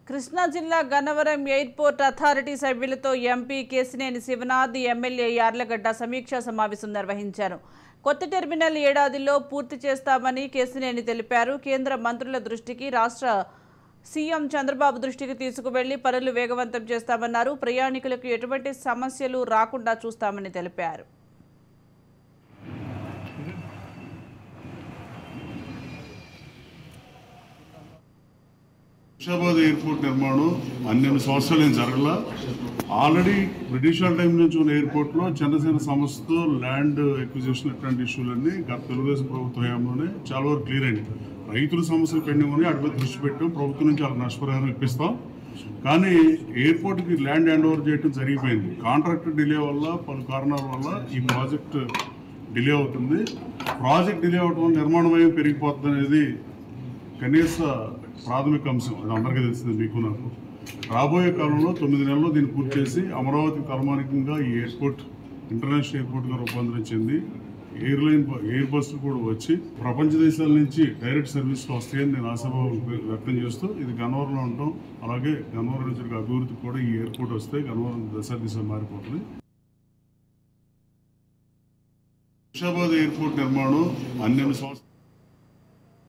కృష్ణా జిల్లా Gannavaram airport authority సభ్యులతో MP Kesineni Sivanath, MLA Yarlagadda సమీక్షా సమావేశం నిర్వహించారు. కొత్త టెర్మినల్ ఏడాదిలో పూర్తి చేస్తామని కేసినేని తెలిపారు. కేంద్ర మంత్రుల దృష్టికి, రాష్ట్ర సీఎం చంద్రబాబు దృష్టికి తీసుకువెళ్లి పనులు వేగవంతం చేస్తామన్నారు. ప్రయాణికులకు ఎటువంటి సమస్యలు రాకుండా చూస్తామని తెలిపారు. శంషాబాద్ ఎయిర్పోర్ట్ నిర్మాణం అన్ని సంవత్సరాలు ఏం జరగల. ఆల్రెడీ బ్రిటిష్ టైం నుంచి ఉన్న ఎయిర్పోర్ట్లో చిన్న చిన్న సమస్యతో ల్యాండ్ ఎక్విజిషన్ ఇట్లాంటి ఇష్యూలన్నీ గత తెలుగుదేశం ప్రభుత్వ హయాంలోనే చాలా వరకు క్లియర్ అయింది. రైతుల సమస్యలు పెండింగ్ ఉన్నాయి, అటుపై దృష్టి పెట్టాం. ప్రభుత్వం నుంచి వాళ్ళకి నష్టపరిహారం ఇప్పిస్తాం. కానీ ఎయిర్పోర్ట్కి ల్యాండ్ హ్యాండ్ ఓవర్ చేయడం జరిగిపోయింది. కాంట్రాక్టర్ డిలే వల్ల, పలు కారణాల వల్ల ఈ ప్రాజెక్ట్ డిలే అవుతుంది. ప్రాజెక్ట్ డిలే అవడం వల్ల నిర్మాణ వ్యయం పెరిగిపోతుంది అనేది కనీస ప్రాథమిక అంశం. అది అందరికీ తెలిసింది, మీకు నాకు. రాబోయే కాలంలో 9 నెలల్లో దీన్ని పూర్తి చేసి అమరావతి తలమానికంగా ఈ ఎయిర్పోర్ట్ ఇంటర్నేషనల్ ఎయిర్పోర్ట్గా రూపాంతరించింది. ఎయిర్ బస్సులు కూడా వచ్చి ప్రపంచ దేశాల నుంచి డైరెక్ట్ సర్వీస్లో వస్తాయని నేను ఆశాభావం వ్యక్తం చేస్తూ, ఇది గన్నవరంలో ఉంటాం. అలాగే గన్నవరం నుంచి అభివృద్ధికి కూడా ఈ ఎయిర్పోర్ట్ వస్తే గన్నవరం దశ మారిపోతుంది. శంషాబాద్ ఎయిర్పోర్ట్ నిర్మాణం అన్ని సంవత్సరాలు